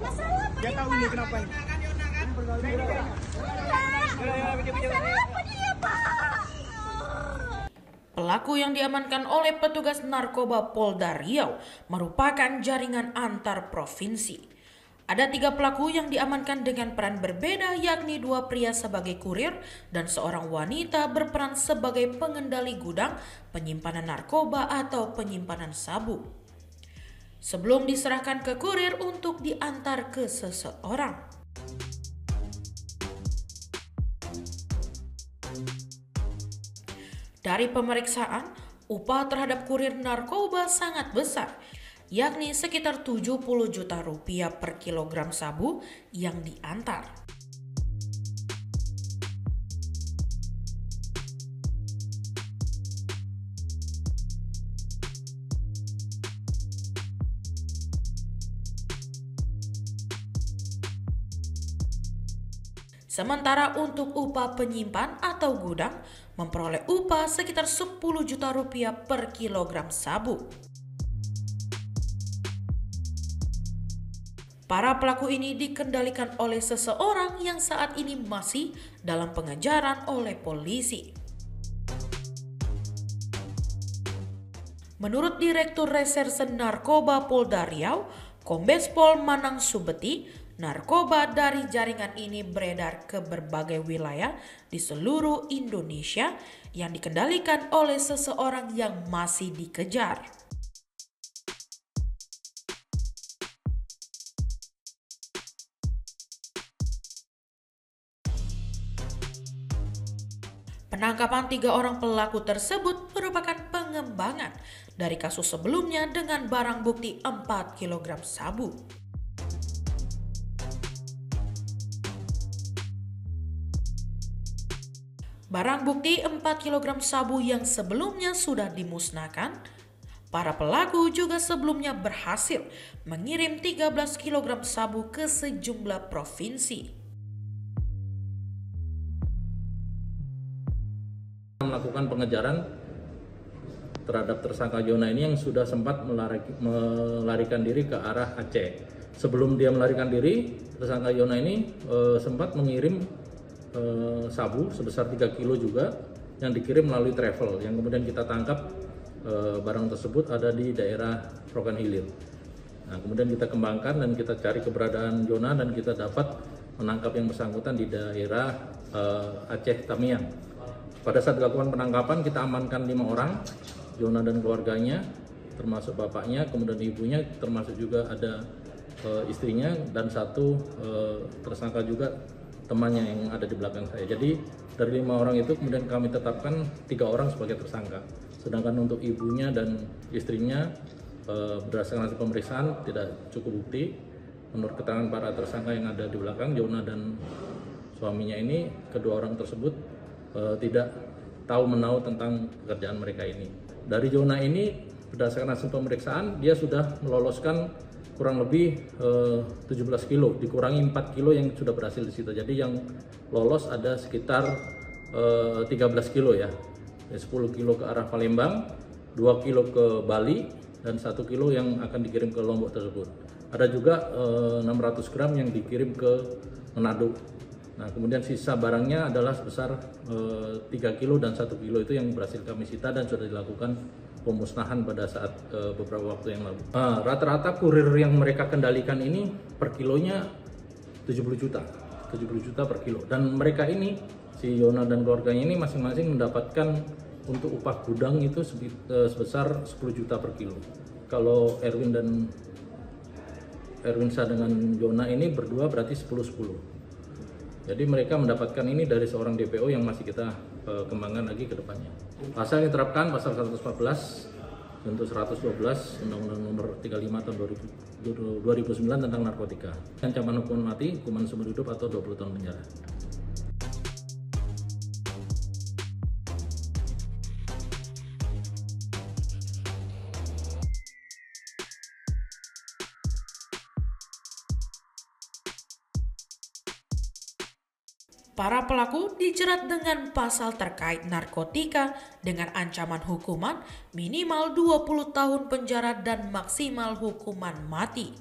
Masalah apa Dia dia, tahu Pak? ini kenapa ini. Enggak. Masalah apa dia, Pak? Pelaku yang diamankan oleh petugas narkoba Polda Riau merupakan jaringan antar provinsi. Ada 3 pelaku yang diamankan dengan peran berbeda, yakni 2 pria sebagai kurir dan seorang wanita berperan sebagai pengendali gudang penyimpanan narkoba atau penyimpanan sabu. Sebelum diserahkan ke kurir untuk diantar ke seseorang. Dari pemeriksaan, upah terhadap kurir narkoba sangat besar, yakni sekitar 70 juta rupiah per kilogram sabu yang diantar. Sementara untuk upah penyimpan atau gudang memperoleh upah sekitar 10 juta rupiah per kilogram sabu. Para pelaku ini dikendalikan oleh seseorang yang saat ini masih dalam pengejaran oleh polisi. Menurut Direktur Reserse Narkoba Polda Riau, Kombes Pol Manang Subeti, narkoba dari jaringan ini beredar ke berbagai wilayah di seluruh Indonesia yang dikendalikan oleh seseorang yang masih dikejar. Penangkapan 3 orang pelaku tersebut merupakan pengembangan dari kasus sebelumnya dengan barang bukti 4 kg sabu. Barang bukti 4 kg sabu yang sebelumnya sudah dimusnahkan, para pelaku juga sebelumnya berhasil mengirim 13 kg sabu ke sejumlah provinsi. Melakukan pengejaran terhadap tersangka Yona ini yang sudah sempat melarikan diri ke arah Aceh. Sebelum dia melarikan diri, tersangka Yona ini sempat mengirim sabu sebesar 3 kilo juga yang dikirim melalui travel, yang kemudian kita tangkap. Barang tersebut ada di daerah Rokan Hilir. Nah, kemudian kita kembangkan dan kita cari keberadaan Yona dan kita dapat menangkap yang bersangkutan di daerah Aceh Tamiang. Pada saat dilakukan penangkapan, kita amankan 5 orang, Yona dan keluarganya, termasuk bapaknya, kemudian ibunya, termasuk juga ada istrinya, dan 1 tersangka juga temannya yang ada di belakang saya. Jadi dari 5 orang itu kemudian kami tetapkan 3 orang sebagai tersangka. Sedangkan untuk ibunya dan istrinya berdasarkan hasil pemeriksaan tidak cukup bukti. Menurut keterangan para tersangka yang ada di belakang, Yona dan suaminya ini, kedua orang tersebut tidak tahu menau tentang pekerjaan mereka ini. Dari Yona ini berdasarkan hasil pemeriksaan dia sudah meloloskan kurang lebih 17 kilo, dikurangi 4 kilo yang sudah berhasil di situ. Jadi yang lolos ada sekitar 13 kilo ya. 10 kilo ke arah Palembang, 2 kilo ke Bali, dan 1 kilo yang akan dikirim ke Lombok tersebut. Ada juga 600 gram yang dikirim ke Manado. Nah, kemudian sisa barangnya adalah sebesar 3 kilo dan 1 kilo itu yang berhasil kami sita dan sudah dilakukan pemusnahan pada saat beberapa waktu yang lalu. Rata-rata kurir yang mereka kendalikan ini per kilonya 70 juta per kilo. Dan mereka ini, si Yona dan keluarganya ini masing-masing mendapatkan untuk upah gudang itu sebesar 10 juta per kilo. Kalau Erwin Syah dengan Yona ini berdua berarti 10-10. Jadi mereka mendapatkan ini dari seorang DPO yang masih kita kembangkan lagi ke depannya. Pasal yang diterapkan pasal 114 untuk 112 Undang-Undang Nomor 35 tahun 2009 tentang narkotika. Ancaman hukuman mati, hukuman seumur hidup atau 20 tahun penjara. Para pelaku dijerat dengan pasal terkait narkotika dengan ancaman hukuman minimal 20 tahun penjara dan maksimal hukuman mati.